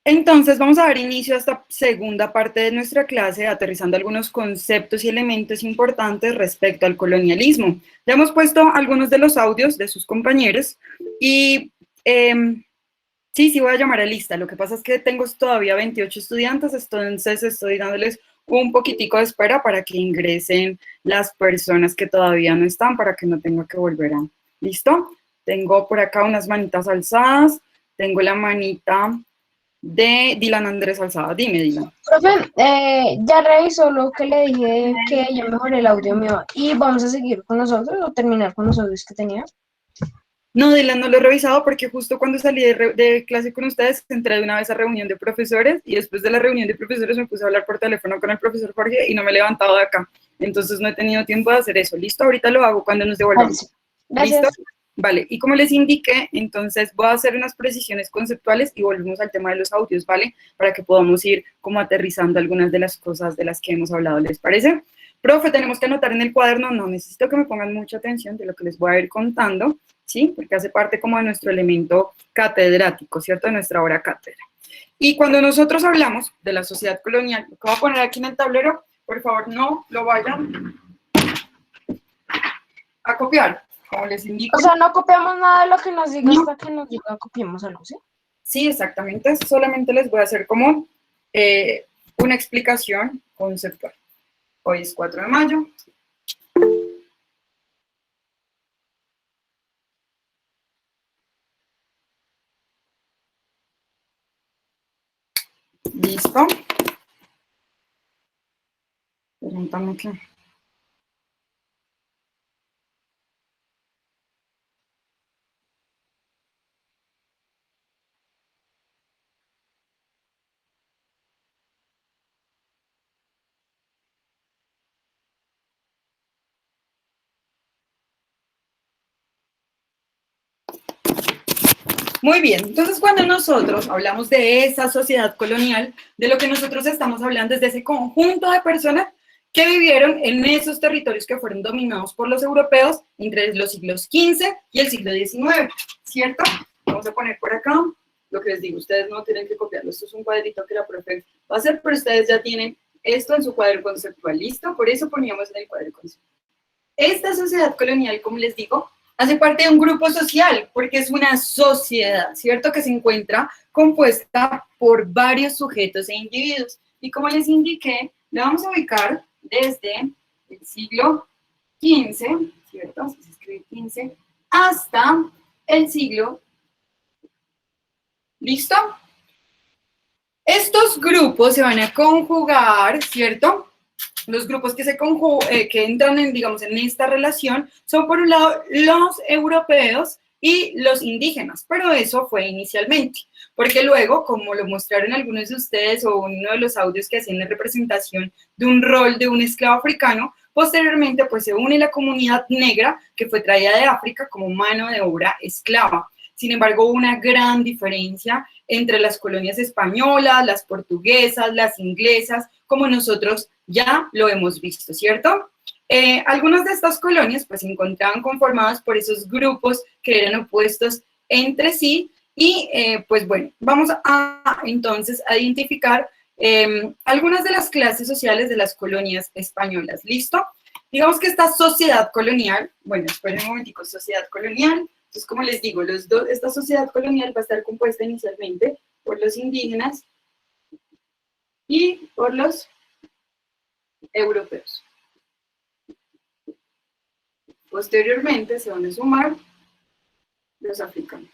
Entonces vamos a dar inicio a esta segunda parte de nuestra clase, aterrizando algunos conceptos y elementos importantes respecto al colonialismo. Ya hemos puesto algunos de los audios de sus compañeros y sí voy a llamar a lista. Lo que pasa es que tengo todavía 28 estudiantes, entonces estoy dándoles un poquitico de espera para que ingresen las personas que todavía no están, para que no tenga que volver a... ¿Listo? Tengo por acá unas manitas alzadas, tengo la manita de Dylan Andrés Alzada. Dime, Dylan. Profe, ya revisó lo que le dije, que ya mejoré el audio mío y vamos a seguir con nosotros o terminar con los audios que tenía. No, Dylan, no lo he revisado porque justo cuando salí de clase con ustedes entré de una vez a reunión de profesores y después de la reunión de profesores me puse a hablar por teléfono con el profesor Jorge y no me he levantado de acá. Entonces no he tenido tiempo de hacer eso. ¿Listo? Ahorita lo hago cuando nos devolvamos. Gracias. ¿Listo? Vale, y como les indiqué, entonces voy a hacer unas precisiones conceptuales y volvemos al tema de los audios, ¿vale? Para que podamos ir como aterrizando algunas de las cosas de las que hemos hablado, ¿les parece? Profe, tenemos que anotar en el cuaderno, no, necesito que me pongan mucha atención de lo que les voy a ir contando, ¿sí? Porque hace parte como de nuestro elemento catedrático, ¿cierto? De nuestra hora cátedra. Y cuando nosotros hablamos de la sociedad colonial, lo que voy a poner aquí en el tablero, por favor, no lo vayan a copiar. Como les indico. O sea, no copiamos nada de lo que nos diga hasta que nos diga copiemos algo, ¿sí? Sí, exactamente. Solamente les voy a hacer como una explicación conceptual. Hoy es 4 de mayo. Listo. Permítanme que... Muy bien, entonces cuando nosotros hablamos de esa sociedad colonial, de lo que nosotros estamos hablando es de ese conjunto de personas que vivieron en esos territorios que fueron dominados por los europeos entre los siglos XV y el siglo XIX, ¿cierto? Vamos a poner por acá lo que les digo, ustedes no tienen que copiarlo, esto es un cuadrito que la profe va a hacer, pero ustedes ya tienen esto en su cuadro conceptual, ¿listo? Por eso poníamos en el cuadro conceptual. Esta sociedad colonial, como les digo, hace parte de un grupo social, porque es una sociedad, ¿cierto? Que se encuentra compuesta por varios sujetos e individuos. Y como les indiqué, la vamos a ubicar desde el siglo XV, ¿cierto? Así se escribe 15, hasta el siglo... ¿Listo? Estos grupos se van a conjugar, ¿cierto? Los grupos que entran en, digamos, en esta relación son, por un lado, los europeos y los indígenas, pero eso fue inicialmente, porque luego, como lo mostraron algunos de ustedes o uno de los audios que hacían la representación de un rol de un esclavo africano, posteriormente pues se une la comunidad negra que fue traída de África como mano de obra esclava. Sin embargo, hubo una gran diferencia entre las colonias españolas, las portuguesas, las inglesas, como nosotros ya lo hemos visto, ¿cierto? Algunas de estas colonias pues se encontraban conformadas por esos grupos que eran opuestos entre sí y pues bueno, vamos a entonces a identificar algunas de las clases sociales de las colonias españolas, ¿listo? Digamos que esta sociedad colonial, bueno, esperen un momentico, sociedad colonial. Entonces, como les digo, esta sociedad colonial va a estar compuesta inicialmente por los indígenas y por los europeos. Posteriormente se van a sumar los africanos.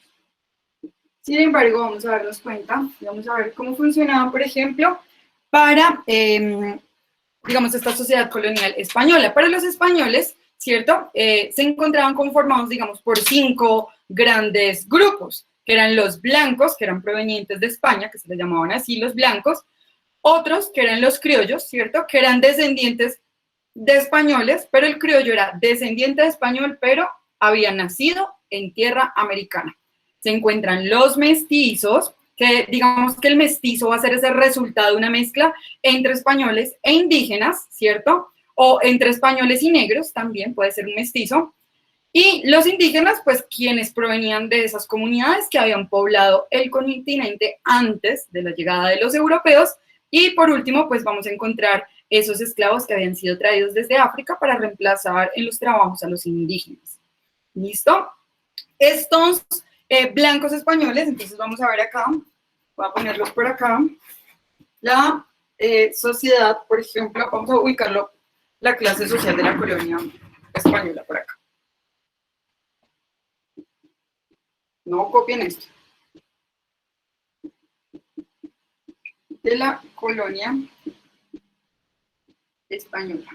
Sin embargo, vamos a darnos cuenta, vamos a ver cómo funcionaban, por ejemplo, para, digamos, esta sociedad colonial española. Para los españoles, ¿cierto? Se encontraban conformados, digamos, por 5 grandes grupos, que eran los blancos, que eran provenientes de España, que se les llamaban así los blancos, otros que eran los criollos, ¿cierto? Que eran descendientes de españoles, pero el criollo era descendiente de español, pero había nacido en tierra americana. Se encuentran los mestizos, que digamos que el mestizo va a ser ese resultado de una mezcla entre españoles e indígenas, ¿cierto? O entre españoles y negros, también puede ser un mestizo. Y los indígenas, pues quienes provenían de esas comunidades que habían poblado el continente antes de la llegada de los europeos. Y por último, pues vamos a encontrar esos esclavos que habían sido traídos desde África para reemplazar en los trabajos a los indígenas. ¿Listo? Estos blancos españoles, entonces vamos a ver acá, voy a ponerlos por acá. La sociedad, por ejemplo, vamos a ubicarlo, la clase social de la colonia española por acá. No copien esto. De la colonia española.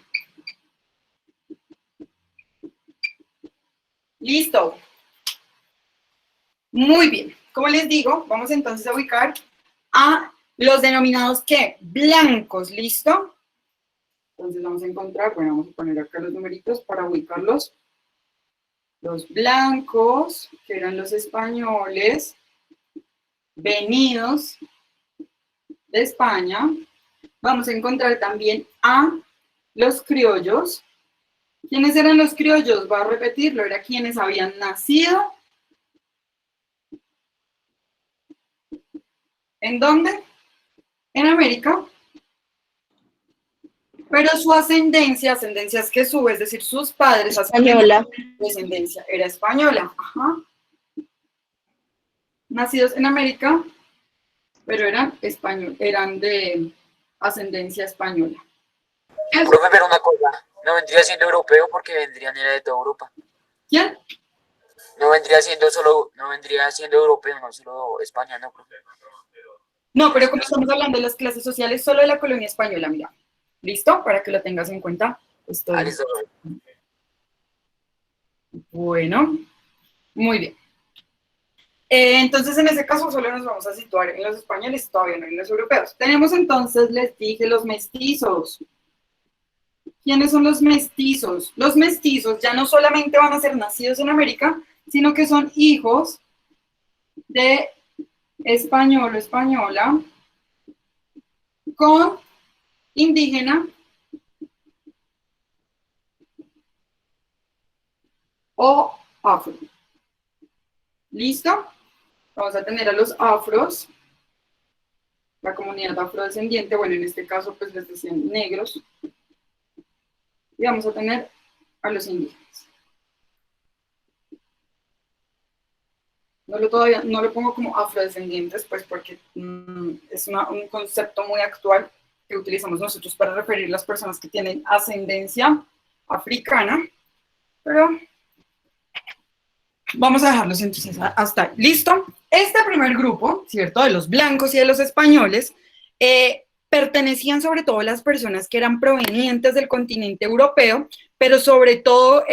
Listo. Muy bien. Como les digo, vamos entonces a ubicar a los denominados, ¿qué? Blancos, ¿listo? Entonces vamos a encontrar, bueno, vamos a poner acá los numeritos para ubicarlos. Los blancos, que eran los españoles, venidos de España. Vamos a encontrar también a los criollos. ¿Quiénes eran los criollos? Voy a repetirlo, eran quienes habían nacido. ¿En dónde? En América. Pero su ascendencia es que sube, es decir, sus padres, Española. descendencia era española. Ajá. Nacidos en América, pero eran españoles, eran de ascendencia española. Profe, pero una cosa, no vendría siendo europeo porque vendrían era de toda Europa. ¿Quién? No vendría siendo europeo, no solo España, no, profe. No, pero como estamos hablando de las clases sociales, solo de la colonia española, mira. ¿Listo? Para que lo tengas en cuenta. Listo. Bueno, muy bien. Entonces, en ese caso, solo nos vamos a situar en los españoles, todavía no en los europeos. Tenemos entonces, les dije, los mestizos. ¿Quiénes son los mestizos? Los mestizos ya no solamente van a ser nacidos en América, sino que son hijos de español o española con indígena o afro. ¿Listo? Vamos a tener a los afros, la comunidad afrodescendiente, bueno, en este caso pues les decían negros, y vamos a tener a los indígenas. Todavía no lo pongo como afrodescendientes, pues porque es un concepto muy actual que utilizamos nosotros para referir a las personas que tienen ascendencia africana, pero vamos a dejarlos entonces hasta ahí. ¿Listo? Este primer grupo, ¿cierto? De los blancos y de los españoles, pertenecían sobre todo a las personas que eran provenientes del continente europeo, pero sobre todo,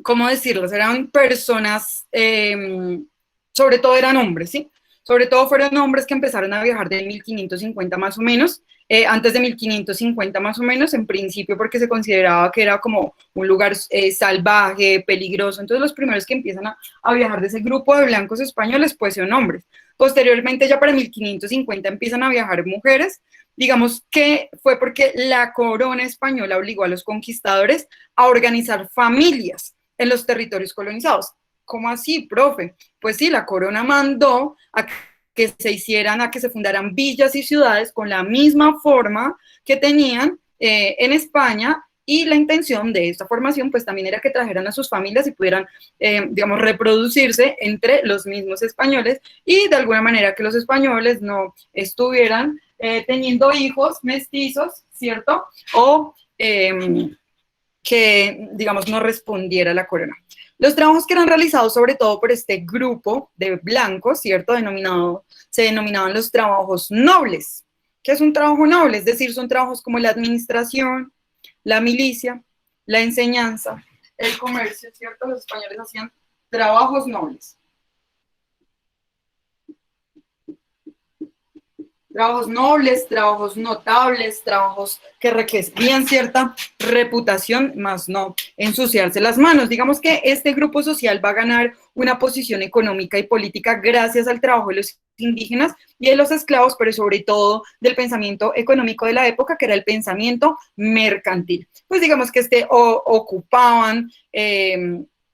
¿cómo decirlo? Eran personas, sobre todo eran hombres, ¿sí? Sobre todo fueron hombres que empezaron a viajar de 1550 más o menos, antes de 1550 más o menos, en principio porque se consideraba que era como un lugar salvaje, peligroso. Entonces los primeros que empiezan a viajar de ese grupo de blancos españoles pues son hombres. Posteriormente ya para 1550 empiezan a viajar mujeres, digamos que fue porque la corona española obligó a los conquistadores a organizar familias en los territorios colonizados. ¿Cómo así, profe? Pues sí, la corona mandó a que se fundaran villas y ciudades con la misma forma que tenían en España, y la intención de esta formación pues también era que trajeran a sus familias y pudieran, digamos, reproducirse entre los mismos españoles, y de alguna manera que los españoles no estuvieran teniendo hijos mestizos, ¿cierto? O que, digamos, no respondiera a la corona. Los trabajos que eran realizados sobre todo por este grupo de blancos, ¿cierto? Se denominaban los trabajos nobles. ¿Qué es un trabajo noble? Es decir, son trabajos como la administración, la milicia, la enseñanza, el comercio, ¿cierto? Los españoles hacían trabajos nobles. Trabajos nobles, trabajos notables, trabajos que requerían cierta reputación, más no ensuciarse las manos. Digamos que este grupo social va a ganar una posición económica y política gracias al trabajo de los indígenas y de los esclavos, pero sobre todo del pensamiento económico de la época, que era el pensamiento mercantil. Pues digamos que ocupaban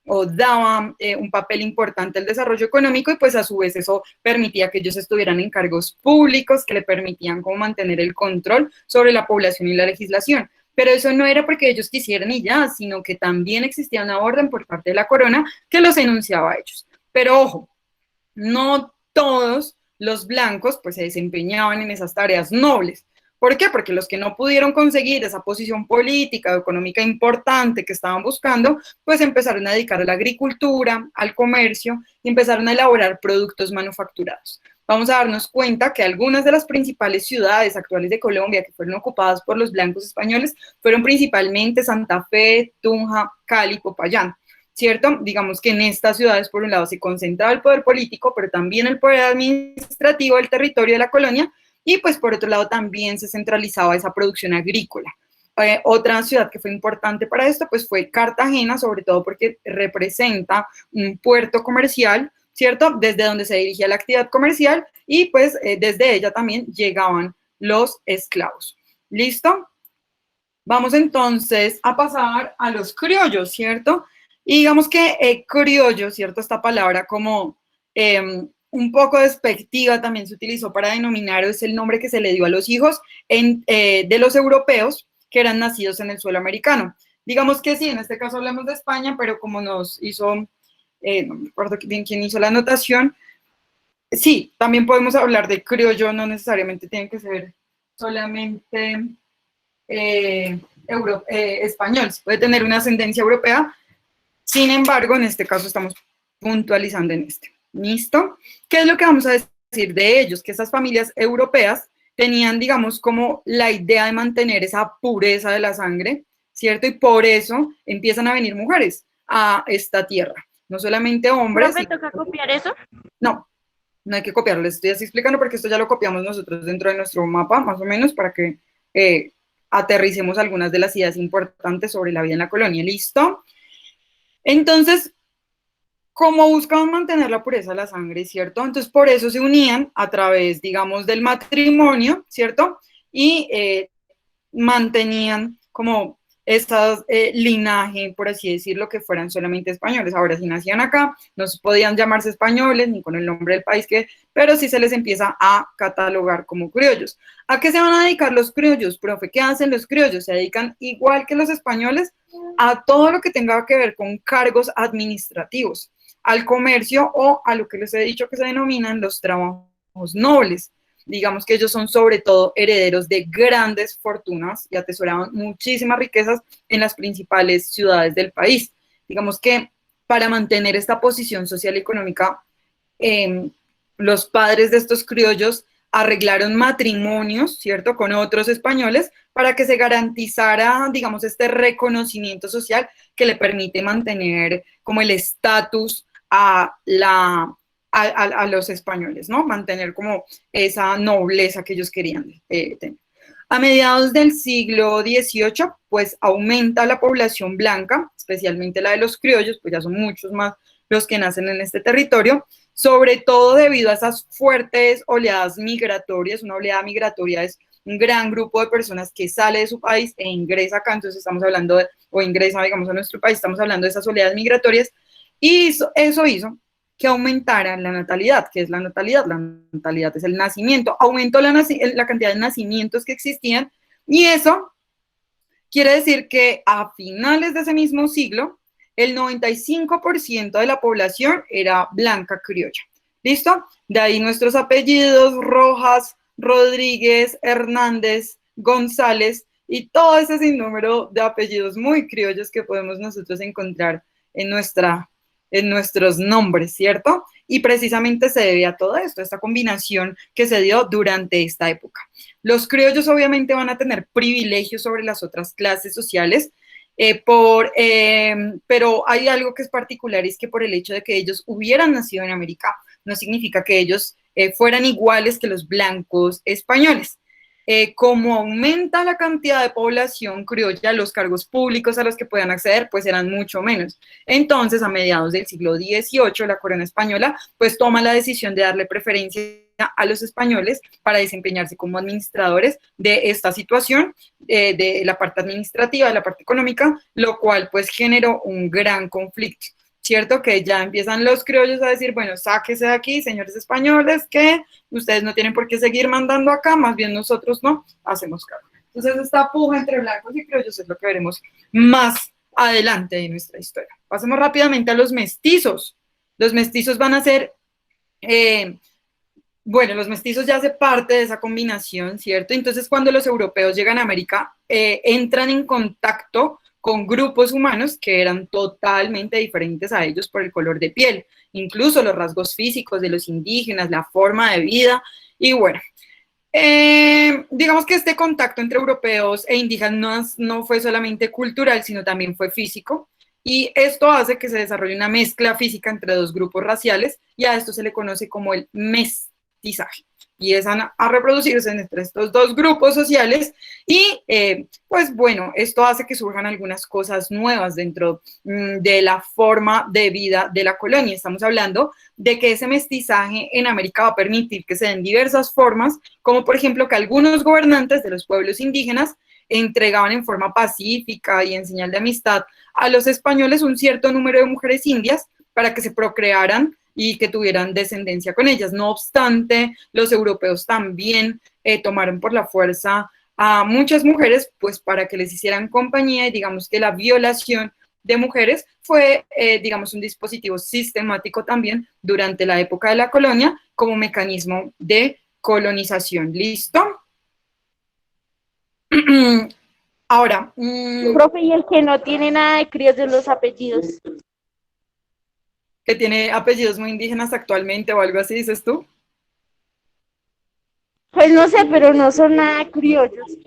o daban un papel importante al desarrollo económico y pues a su vez eso permitía que ellos estuvieran en cargos públicos que le permitían como mantener el control sobre la población y la legislación. Pero eso no era porque ellos quisieran y ya, sino que también existía una orden por parte de la corona que los enunciaba a ellos. Pero ojo, no todos los blancos pues se desempeñaban en esas tareas nobles. ¿Por qué? Porque los que no pudieron conseguir esa posición política o económica importante que estaban buscando, pues empezaron a dedicar a la agricultura, al comercio y empezaron a elaborar productos manufacturados. Vamos a darnos cuenta que algunas de las principales ciudades actuales de Colombia que fueron ocupadas por los blancos españoles fueron principalmente Santa Fe, Tunja, Cali, Popayán. ¿Cierto? Digamos que en estas ciudades, por un lado, se concentraba el poder político, pero también el poder administrativo del territorio de la colonia, y pues por otro lado también se centralizaba esa producción agrícola. Otra ciudad que fue importante para esto pues fue Cartagena, sobre todo porque representa un puerto comercial, ¿cierto? Desde donde se dirigía la actividad comercial y pues desde ella también llegaban los esclavos. ¿Listo? Vamos entonces a pasar a los criollos, ¿cierto? Y digamos que criollo, ¿cierto? Esta palabra como un poco despectiva también se utilizó para denominar, es el nombre que se le dio a los hijos de los europeos que eran nacidos en el suelo americano. Digamos que sí, en este caso hablamos de España, pero como nos hizo, no me acuerdo bien quién hizo la anotación, sí, también podemos hablar de criollo, no necesariamente tiene que ser solamente español, puede tener una ascendencia europea. Sin embargo, en este caso estamos puntualizando en este. ¿Listo? ¿Qué es lo que vamos a decir de ellos? Que esas familias europeas tenían, digamos, como la idea de mantener esa pureza de la sangre, ¿cierto? Y por eso empiezan a venir mujeres a esta tierra. No solamente hombres. ¿Profe, toca copiar eso? No, no hay que copiarlo. Les estoy así explicando porque esto ya lo copiamos nosotros dentro de nuestro mapa, más o menos, para que aterricemos algunas de las ideas importantes sobre la vida en la colonia. ¿Listo? Entonces, ¿cómo buscaban mantener la pureza de la sangre, cierto? Entonces, por eso se unían a través, digamos, del matrimonio, ¿cierto? Y mantenían como este linaje, por así decirlo, que fueran solamente españoles. Ahora, si nacían acá, no podían llamarse españoles ni con el nombre del país pero sí se les empieza a catalogar como criollos. ¿A qué se van a dedicar los criollos, profe? ¿Qué hacen los criollos? Se dedican, igual que los españoles, a todo lo que tenga que ver con cargos administrativos, al comercio o a lo que les he dicho que se denominan los trabajos nobles. Digamos que ellos son sobre todo herederos de grandes fortunas y atesoraban muchísimas riquezas en las principales ciudades del país. Digamos que para mantener esta posición social y económica, los padres de estos criollos arreglaron matrimonios, ¿cierto?, con otros españoles para que se garantizara, digamos, este reconocimiento social que le permite mantener como el estatus a los españoles, ¿no? Mantener como esa nobleza que ellos querían tener. A mediados del siglo XVIII, pues aumenta la población blanca, especialmente la de los criollos, pues ya son muchos más los que nacen en este territorio, sobre todo debido a esas fuertes oleadas migratorias. Una oleada migratoria es un gran grupo de personas que sale de su país e ingresa acá, entonces estamos hablando o ingresa, digamos, a nuestro país, estamos hablando de esas oleadas migratorias, y eso hizo que aumentara la natalidad. ¿Qué es la natalidad? La natalidad es el nacimiento. Aumentó la cantidad de nacimientos que existían y eso quiere decir que a finales de ese mismo siglo, el 95% de la población era blanca criolla. ¿Listo? De ahí nuestros apellidos: Rojas, Rodríguez, Hernández, González y todo ese sinnúmero de apellidos muy criollos que podemos nosotros encontrar en nuestros nombres, ¿cierto? Y precisamente se debe a todo esto, esta combinación que se dio durante esta época. Los criollos obviamente van a tener privilegios sobre las otras clases sociales, pero hay algo que es particular, y es que por el hecho de que ellos hubieran nacido en América, no significa que ellos fueran iguales que los blancos españoles. Como aumenta la cantidad de población criolla, los cargos públicos a los que puedan acceder pues eran mucho menos. Entonces, a mediados del siglo XVIII, la corona española pues toma la decisión de darle preferencia a los españoles para desempeñarse como administradores de esta situación, de la parte administrativa, de la parte económica, lo cual pues generó un gran conflicto. ¿Cierto? Que ya empiezan los criollos a decir, bueno, sáquese de aquí, señores españoles, que ustedes no tienen por qué seguir mandando acá, más bien nosotros no hacemos cargo. Entonces, esta puja entre blancos y criollos es lo que veremos más adelante en nuestra historia. Pasemos rápidamente a los mestizos. Los mestizos van a ser, bueno, los mestizos ya hacen parte de esa combinación, ¿cierto? Entonces, cuando los europeos llegan a América, entran en contacto con grupos humanos que eran totalmente diferentes a ellos por el color de piel, incluso los rasgos físicos de los indígenas, la forma de vida, y bueno, digamos que este contacto entre europeos e indígenas no fue solamente cultural, sino también fue físico, y esto hace que se desarrolle una mezcla física entre dos grupos raciales, y a esto se le conoce como el mestizaje. Y empiezan a reproducirse entre estos dos grupos sociales y pues bueno, esto hace que surjan algunas cosas nuevas dentro de la forma de vida de la colonia. Estamos hablando de que ese mestizaje en América va a permitir que se den diversas formas, como por ejemplo que algunos gobernantes de los pueblos indígenas entregaban en forma pacífica y en señal de amistad a los españoles un cierto número de mujeres indias para que se procrearan y que tuvieran descendencia con ellas. No obstante, los europeos también tomaron por la fuerza a muchas mujeres, pues para que les hicieran compañía, y digamos que la violación de mujeres fue, digamos, un dispositivo sistemático también durante la época de la colonia como mecanismo de colonización. ¿Listo? Ahora. Profe, y el que no tiene nada de críos de los apellidos. Que tiene apellidos muy indígenas actualmente o algo así, dices tú. Pues no sé, pero no son nada criollos.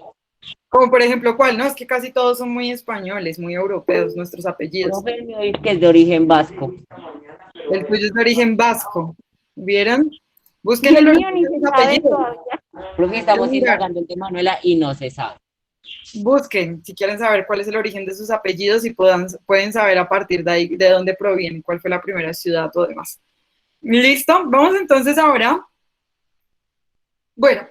Como por ejemplo, ¿cuál? No, es que casi todos son muy españoles, muy europeos, nuestros apellidos. Profe, el mío dice que es de origen vasco. El tuyo es de origen vasco. ¿Vieron? Busquen Y el el mío origen ni de se sus sabe apellidos. todavía. Profe, estamos Mira. indagando el de Manuela y no se sabe. Busquen, si quieren saber cuál es el origen de sus apellidos y pueden saber a partir de ahí de dónde provienen, cuál fue la primera ciudad o demás. ¿Listo? Vamos entonces ahora. Bueno,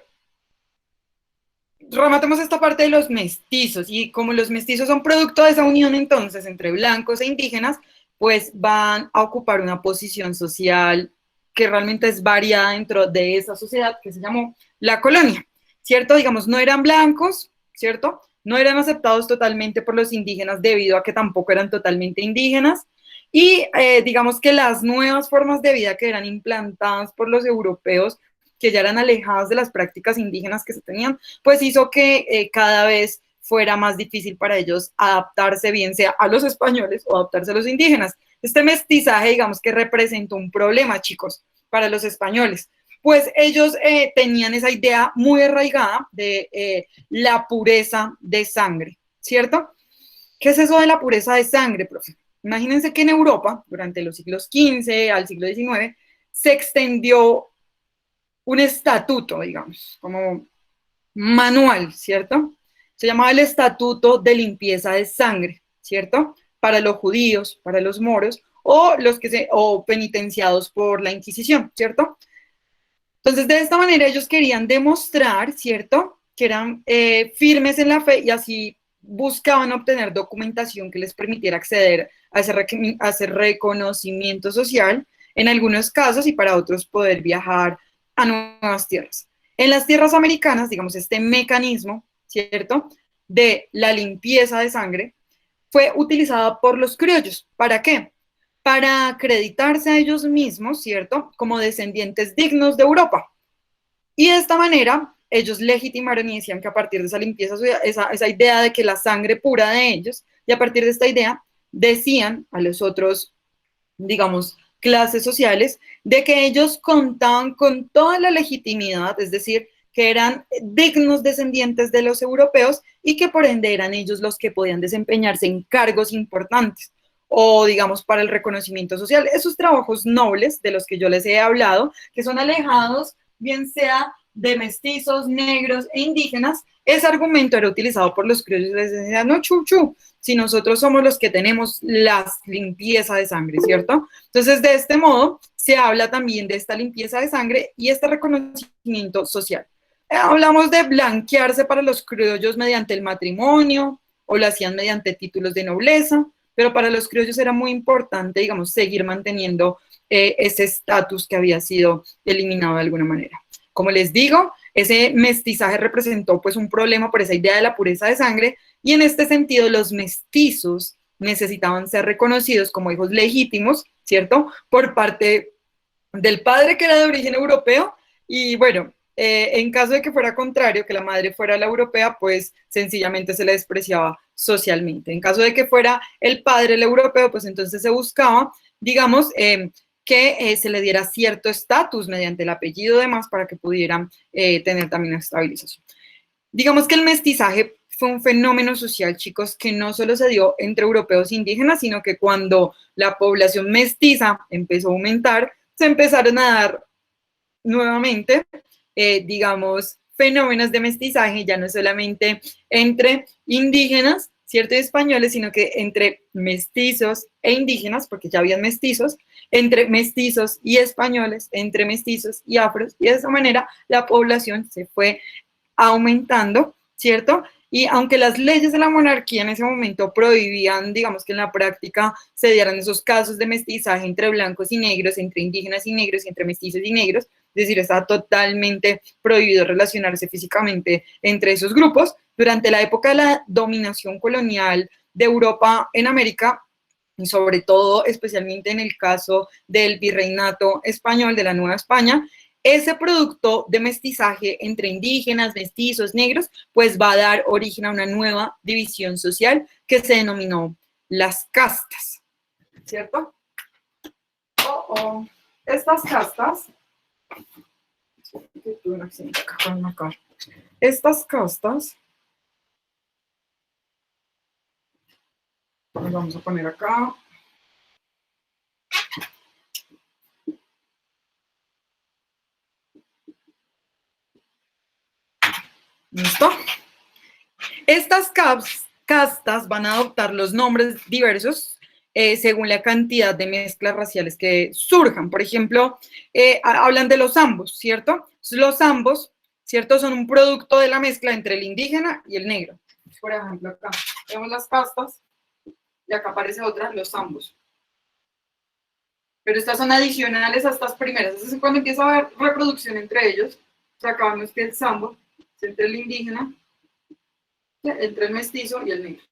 rematemos esta parte de los mestizos, y como los mestizos son producto de esa unión entonces entre blancos e indígenas, pues van a ocupar una posición social que realmente es variada dentro de esa sociedad que se llamó la colonia, ¿cierto? Digamos, no eran blancos, ¿cierto? No eran aceptados totalmente por los indígenas debido a que tampoco eran totalmente indígenas, y digamos que las nuevas formas de vida que eran implantadas por los europeos, que ya eran alejadas de las prácticas indígenas que se tenían, pues hizo que cada vez fuera más difícil para ellos adaptarse, bien sea a los españoles o adaptarse a los indígenas. Este mestizaje, digamos que representó un problema, chicos, para los españoles, pues ellos tenían esa idea muy arraigada de la pureza de sangre, ¿cierto? ¿Qué es eso de la pureza de sangre, profe? Imagínense que en Europa, durante los siglos XV al siglo XIX, se extendió un estatuto, digamos, como manual, ¿cierto? Se llamaba el Estatuto de Limpieza de Sangre, ¿cierto? Para los judíos, para los moros, o o penitenciados por la Inquisición, ¿cierto? Entonces, de esta manera ellos querían demostrar, ¿cierto?, que eran firmes en la fe, y así buscaban obtener documentación que les permitiera acceder a ese reconocimiento social en algunos casos, y para otros poder viajar a nuevas tierras. En las tierras americanas, digamos, este mecanismo, ¿cierto?, de la limpieza de sangre fue utilizado por los criollos. ¿Para qué? Para acreditarse a ellos mismos, ¿cierto?, como descendientes dignos de Europa. Y de esta manera, ellos legitimaron y decían que a partir de esa limpieza, esa idea de que la sangre pura de ellos, y a partir de esta idea, decían a los otros, digamos, clases sociales, de que ellos contaban con toda la legitimidad, es decir, que eran dignos descendientes de los europeos y que por ende eran ellos los que podían desempeñarse en cargos importantes. o digamos para el reconocimiento social. Esos trabajos nobles de los que yo les he hablado, que son alejados, bien sea de mestizos, negros e indígenas, ese argumento era utilizado por los criollos. Les decían, no, chuchu, si nosotros somos los que tenemos la limpieza de sangre, ¿cierto? Entonces, de este modo, se habla también de esta limpieza de sangre y este reconocimiento social. Hablamos de blanquearse para los criollos mediante el matrimonio, o lo hacían mediante títulos de nobleza, pero para los criollos era muy importante, digamos, seguir manteniendo ese estatus que había sido eliminado de alguna manera. Como les digo, ese mestizaje representó pues un problema por esa idea de la pureza de sangre, y en este sentido los mestizos necesitaban ser reconocidos como hijos legítimos, ¿cierto? Por parte del padre, que era de origen europeo, y bueno, en caso de que fuera contrario, que la madre fuera la europea, pues sencillamente se le despreciaba socialmente. En caso de que fuera el padre el europeo, pues entonces se buscaba, digamos, que se le diera cierto estatus mediante el apellido y demás para que pudieran tener también una estabilización. Digamos que el mestizaje fue un fenómeno social, chicos, que no solo se dio entre europeos e indígenas, sino que cuando la población mestiza empezó a aumentar, se empezaron a dar nuevamente, digamos, fenómenos de mestizaje, ya no solamente entre indígenas, ¿cierto? Y españoles, sino que entre mestizos e indígenas, porque ya habían mestizos, entre mestizos y españoles, entre mestizos y afros, y de esa manera la población se fue aumentando, ¿cierto? Y aunque las leyes de la monarquía en ese momento prohibían, digamos, que en la práctica se dieran esos casos de mestizaje entre blancos y negros, entre indígenas y negros, y entre mestizos y negros, es decir, estaba totalmente prohibido relacionarse físicamente entre esos grupos, durante la época de la dominación colonial de Europa en América, y sobre todo, especialmente en el caso del virreinato español, de la Nueva España, ese producto de mestizaje entre indígenas, mestizos, negros, pues va a dar origen a una nueva división social que se denominó las castas, ¿cierto? Estas castas, estas castas, las vamos a poner acá. ¿Listo? Estas castas van a adoptar los nombres diversos según la cantidad de mezclas raciales que surjan. Por ejemplo, hablan de los ambos, ¿cierto? Los ambos, ¿cierto? Son un producto de la mezcla entre el indígena y el negro. Por ejemplo, acá vemos las castas y acá aparece otra, los ambos. Pero estas son adicionales a estas primeras. Entonces, cuando empieza a haber reproducción entre ellos, acá vemos que el sambo entre el indígena, entre el mestizo y el negro.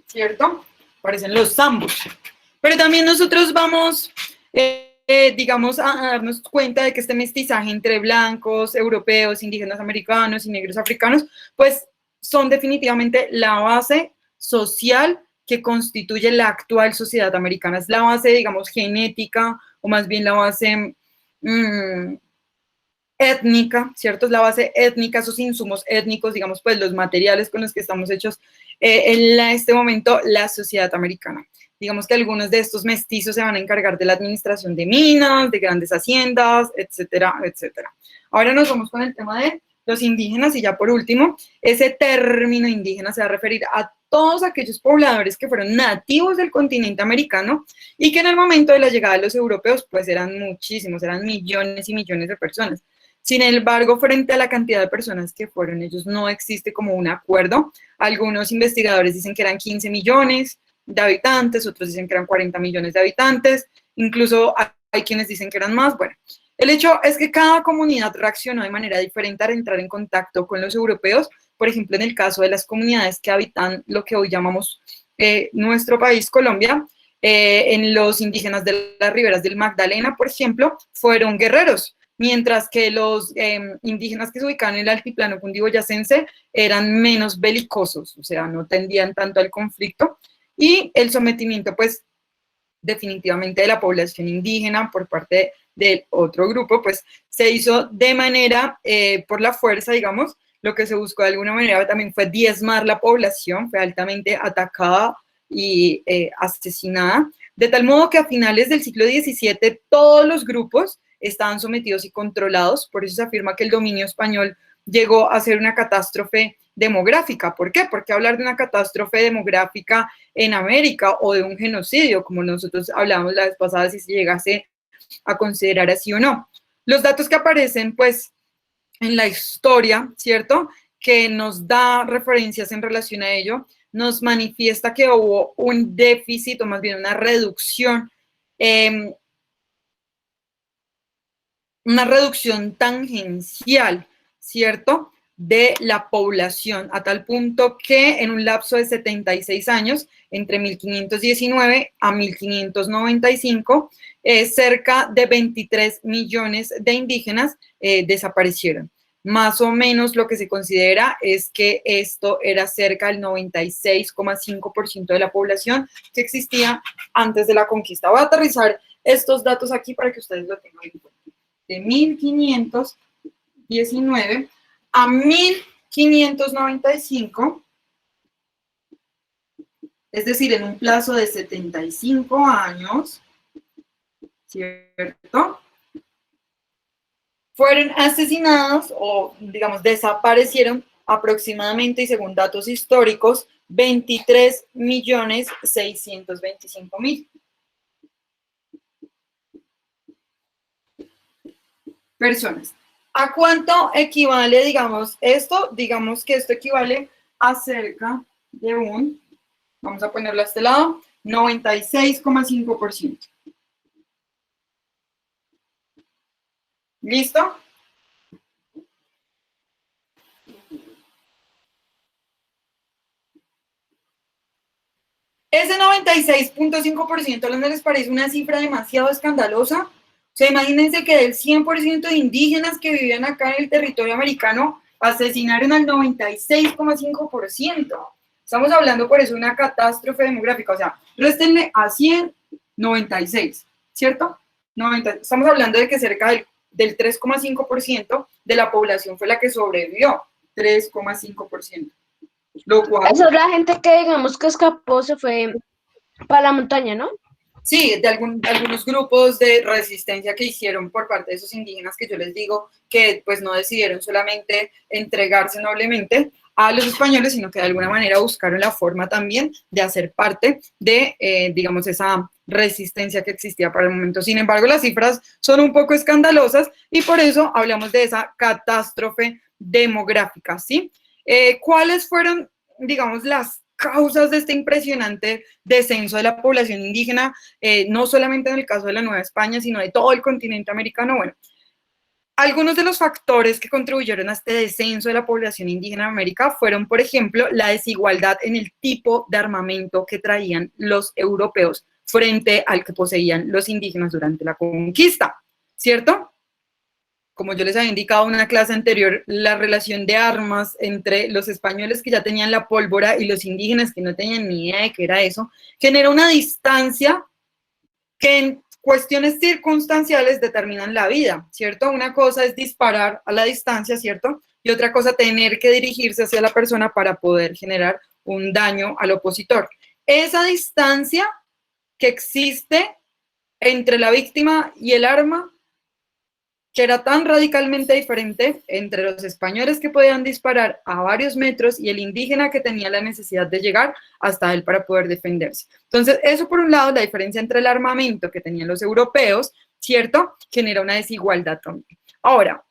¿Cierto? Parecen los zambos. Pero también nosotros vamos, digamos, a darnos cuenta de que este mestizaje entre blancos, europeos, indígenas americanos y negros africanos, pues son definitivamente la base social que constituye la actual sociedad americana. Es la base, digamos, genética, o más bien la base étnica, ¿cierto? Es la base étnica, esos insumos étnicos, digamos, pues los materiales con los que estamos hechos en este momento la sociedad americana. Digamos que algunos de estos mestizos se van a encargar de la administración de minas, de grandes haciendas, etcétera, etcétera. Ahora nos vamos con el tema de los indígenas, y ya por último, ese término indígena se va a referir a todos aquellos pobladores que fueron nativos del continente americano y que en el momento de la llegada de los europeos, pues eran muchísimos, eran millones y millones de personas. Sin embargo, frente a la cantidad de personas que fueron ellos, no existe como un acuerdo. Algunos investigadores dicen que eran 15 millones de habitantes, otros dicen que eran 40 millones de habitantes, incluso hay quienes dicen que eran más. Bueno, el hecho es que cada comunidad reaccionó de manera diferente al entrar en contacto con los europeos. Por ejemplo, en el caso de las comunidades que habitan lo que hoy llamamos nuestro país, Colombia, en los indígenas de las riberas del Magdalena, por ejemplo, fueron guerreros, mientras que los indígenas que se ubicaban en el altiplano cundiboyacense eran menos belicosos, o sea, no tendían tanto al conflicto, y el sometimiento, pues, definitivamente de la población indígena por parte del otro grupo, pues, se hizo de manera, por la fuerza, digamos, lo que se buscó de alguna manera también fue diezmar la población, fue altamente atacada y asesinada, de tal modo que a finales del siglo XVII todos los grupos estaban sometidos y controlados. Por eso se afirma que el dominio español llegó a ser una catástrofe demográfica. ¿Por qué? Porque hablar de una catástrofe demográfica en América o de un genocidio, como nosotros hablábamos la vez pasada, si se llegase a considerar así o no. Los datos que aparecen, pues, en la historia, ¿cierto?, que nos da referencias en relación a ello, nos manifiesta que hubo un déficit, o más bien una reducción tangencial, ¿cierto?, de la población, a tal punto que en un lapso de 76 años, entre 1519 a 1595, cerca de 23 millones de indígenas desaparecieron. Más o menos lo que se considera es que esto era cerca del 96,5% de la población que existía antes de la conquista. Voy a aterrizar estos datos aquí para que ustedes lo tengan en cuenta. De 1519 a 1595, es decir, en un plazo de 75 años, ¿cierto?, fueron asesinados o, digamos, desaparecieron aproximadamente, y según datos históricos, 23.625.000 personas. ¿A cuánto equivale, digamos, esto? Digamos que esto equivale a cerca de un, vamos a ponerlo a este lado, 96,5%. ¿Listo? Ese 96,5%, ¿no les parece una cifra demasiado escandalosa? O sea, imagínense que del 100% de indígenas que vivían acá en el territorio americano, asesinaron al 96,5%. Estamos hablando por eso de una catástrofe demográfica. O sea, réstenle a 100, 96, ¿cierto? Estamos hablando de que cerca del 3,5% de la población fue la que sobrevivió. 3,5%. Lo cual... Esa es la gente que, digamos, que escapó, se fue para la montaña, ¿no? Sí, de algunos grupos de resistencia que hicieron por parte de esos indígenas que yo les digo que pues no decidieron solamente entregarse noblemente a los españoles, sino que de alguna manera buscaron la forma también de hacer parte de, digamos, esa resistencia que existía para el momento. Sin embargo, las cifras son un poco escandalosas y por eso hablamos de esa catástrofe demográfica, ¿sí? ¿Cuáles fueron, digamos, las causas de este impresionante descenso de la población indígena, no solamente en el caso de la Nueva España, sino de todo el continente americano? Bueno, algunos de los factores que contribuyeron a este descenso de la población indígena en América fueron, por ejemplo, la desigualdad en el tipo de armamento que traían los europeos frente al que poseían los indígenas durante la conquista, ¿cierto? Como yo les había indicado en una clase anterior, la relación de armas entre los españoles que ya tenían la pólvora y los indígenas que no tenían ni idea de qué era eso, genera una distancia que en cuestiones circunstanciales determinan la vida, ¿cierto? Una cosa es disparar a la distancia, ¿cierto? Y otra cosa tener que dirigirse hacia la persona para poder generar un daño al opositor. Esa distancia que existe entre la víctima y el arma, que era tan radicalmente diferente entre los españoles que podían disparar a varios metros y el indígena que tenía la necesidad de llegar hasta él para poder defenderse. Entonces, eso por un lado, la diferencia entre el armamento que tenían los europeos, ¿cierto?, genera una desigualdad también. Ahora,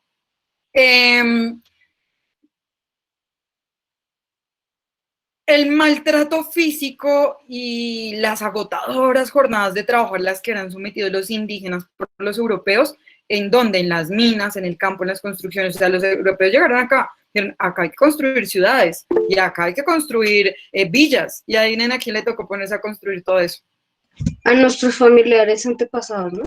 el maltrato físico y las agotadoras jornadas de trabajo a las que eran sometidos los indígenas por los europeos, ¿en dónde? En las minas, en el campo, en las construcciones. O sea, los europeos llegaron acá, dijeron, acá hay que construir ciudades, y acá hay que construir villas, y ahí a quién le tocó ponerse a construir todo eso. A nuestros familiares antepasados, ¿no?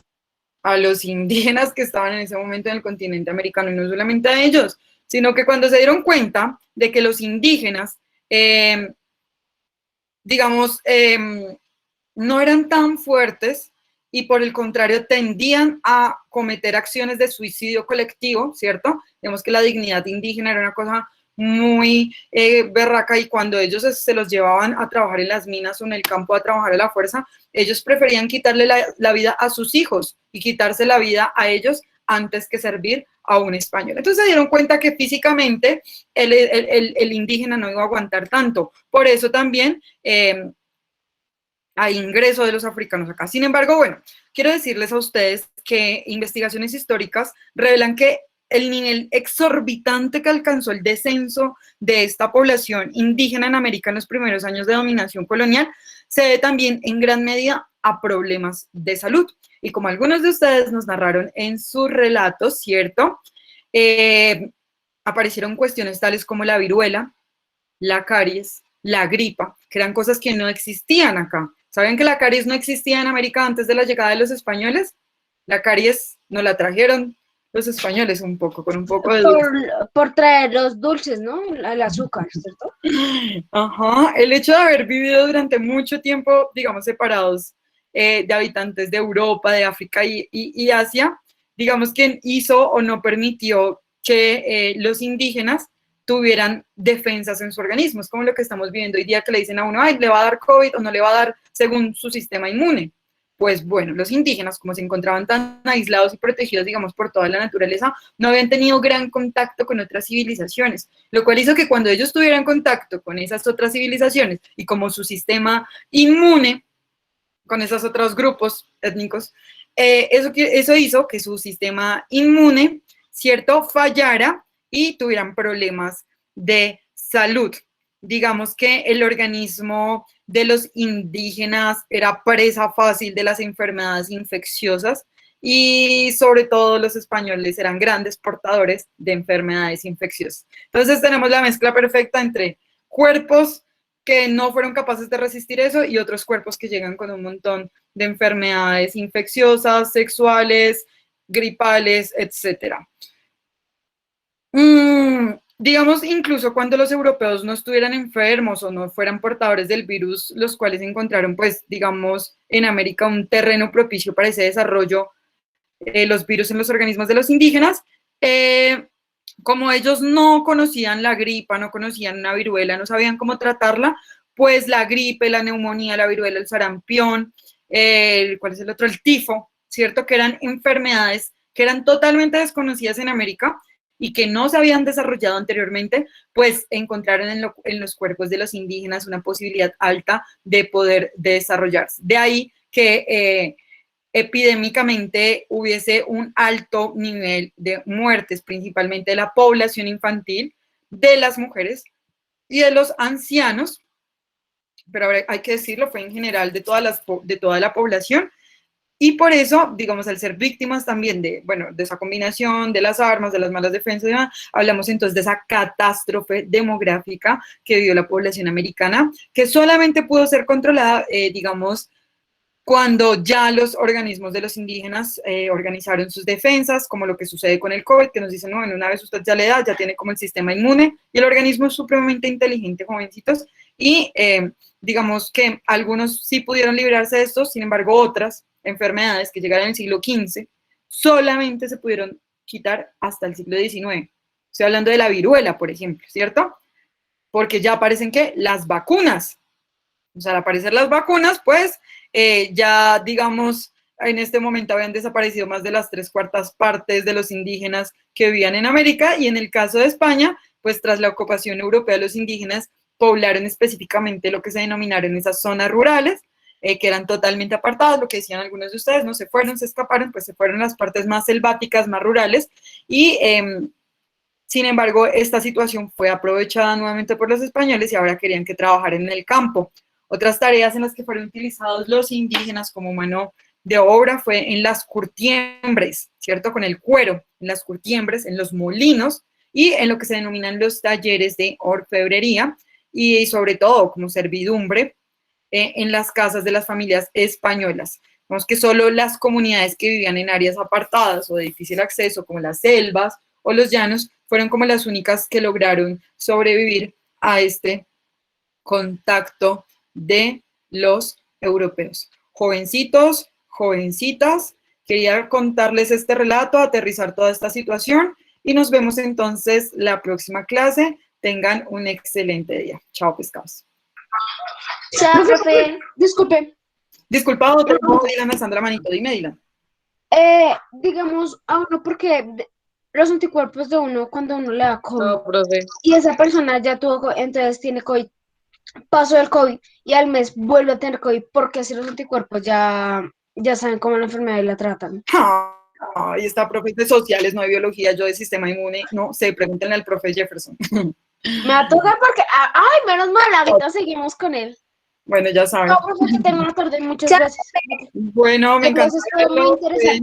A los indígenas que estaban en ese momento en el continente americano, y no solamente a ellos, sino que cuando se dieron cuenta de que los indígenas, digamos, no eran tan fuertes, y por el contrario tendían a cometer acciones de suicidio colectivo, ¿cierto? Digamos que la dignidad indígena era una cosa muy berraca, y cuando ellos se los llevaban a trabajar en las minas o en el campo a trabajar a la fuerza, ellos preferían quitarle la vida a sus hijos y quitarse la vida a ellos antes que servir a un español. Entonces se dieron cuenta que físicamente el indígena no iba a aguantar tanto. Por eso también hay ingreso de los africanos acá. Sin embargo, bueno, quiero decirles a ustedes que investigaciones históricas revelan que el nivel exorbitante que alcanzó el descenso de esta población indígena en América en los primeros años de dominación colonial se debe también en gran medida a problemas de salud. Y como algunos de ustedes nos narraron en sus relatos, ¿cierto? Aparecieron cuestiones tales como la viruela, la caries, la gripa, que eran cosas que no existían acá. ¿Saben que la caries no existía en América antes de la llegada de los españoles? La caries nos la trajeron los españoles un poco, con un poco de dulce. Por traer los dulces, ¿no? El azúcar, ¿cierto? Ajá, el hecho de haber vivido durante mucho tiempo, digamos, separados de habitantes de Europa, de África y Asia, digamos que hizo o no permitió que los indígenas tuvieran defensas en su organismo. Es como lo que estamos viviendo hoy día, que le dicen a uno, ay, le va a dar COVID o no le va a dar según su sistema inmune. Pues bueno, los indígenas, como se encontraban tan aislados y protegidos, digamos, por toda la naturaleza, no habían tenido gran contacto con otras civilizaciones, lo cual hizo que cuando ellos tuvieran contacto con esas otras civilizaciones y como su sistema inmune con esos otros grupos étnicos, eso hizo que su sistema inmune, ¿cierto?, fallara y tuvieran problemas de salud. Digamos que el organismo de los indígenas era presa fácil de las enfermedades infecciosas y sobre todo los españoles eran grandes portadores de enfermedades infecciosas. Entonces tenemos la mezcla perfecta entre cuerpos que no fueron capaces de resistir eso y otros cuerpos que llegan con un montón de enfermedades infecciosas, sexuales, gripales, etc. Digamos, incluso cuando los europeos no estuvieran enfermos o no fueran portadores del virus, los cuales encontraron, pues, digamos, en América un terreno propicio para ese desarrollo, los virus en los organismos de los indígenas, como ellos no conocían la gripa, no conocían una viruela, no sabían cómo tratarla, pues la gripe, la neumonía, la viruela, el sarampión, ¿cuál es el otro? El tifo, ¿cierto? Que eran enfermedades que eran totalmente desconocidas en América y que no se habían desarrollado anteriormente, pues encontraron en los cuerpos de los indígenas una posibilidad alta de poder desarrollarse. De ahí que epidémicamente hubiese un alto nivel de muertes, principalmente de la población infantil, de las mujeres y de los ancianos, pero hay que decirlo, fue en general de toda la población. Y por eso, digamos, al ser víctimas también de esa combinación de las armas, de las malas defensas, y demás, hablamos entonces de esa catástrofe demográfica que vivió la población americana, que solamente pudo ser controlada, digamos, cuando ya los organismos de los indígenas organizaron sus defensas, como lo que sucede con el COVID, que nos dicen, no, bueno, una vez usted ya le da, ya tiene como el sistema inmune, y el organismo es supremamente inteligente, jovencitos, y digamos que algunos sí pudieron librarse de esto, sin embargo, otras enfermedades que llegaron en el siglo XV solamente se pudieron quitar hasta el siglo XIX. Estoy hablando de la viruela, por ejemplo, ¿cierto? Porque ya aparecen, ¿qué? Las vacunas. O sea, al aparecer las vacunas, pues ya, digamos, en este momento habían desaparecido más de las 3/4 partes de los indígenas que vivían en América, y en el caso de España, pues tras la ocupación europea, los indígenas poblaron específicamente lo que se denominaron esas zonas rurales, que eran totalmente apartadas, lo que decían algunos de ustedes, no se fueron, se escaparon, pues se fueron a las partes más selváticas, más rurales, y sin embargo, esta situación fue aprovechada nuevamente por los españoles y ahora querían que trabajaran en el campo. Otras tareas en las que fueron utilizados los indígenas como mano de obra fue en las curtiembres, ¿cierto? Con el cuero, en las curtiembres, en los molinos y en lo que se denominan los talleres de orfebrería y sobre todo como servidumbre en las casas de las familias españolas. Vemos que solo las comunidades que vivían en áreas apartadas o de difícil acceso, como las selvas o los llanos, fueron como las únicas que lograron sobrevivir a este contacto de los europeos. Jovencitos, jovencitas, quería contarles este relato, aterrizar toda esta situación y nos vemos entonces la próxima clase Tengan un excelente día. Chao, pescados. Chao, profe. Disculpe. Disculpa, otro, dígame, Sandra Manito, dime, Dylan. Digamos a uno porque los anticuerpos de uno cuando uno le da COVID No, profe. y esa persona ya tuvo COVID, entonces tiene COVID, pasó el COVID y al mes vuelve a tener COVID porque así los anticuerpos ya saben cómo la enfermedad y la tratan. Ahí está, profe de sociales, no de biología, yo de sistema inmune. No sé, pregúntenle al profe Jefferson. Me va a tocar porque, menos mal, ahorita seguimos con él. Bueno, ya saben. No, profe, que tenga una tarde, muchas gracias. Bueno, me encanta. Entonces, fue muy interesante.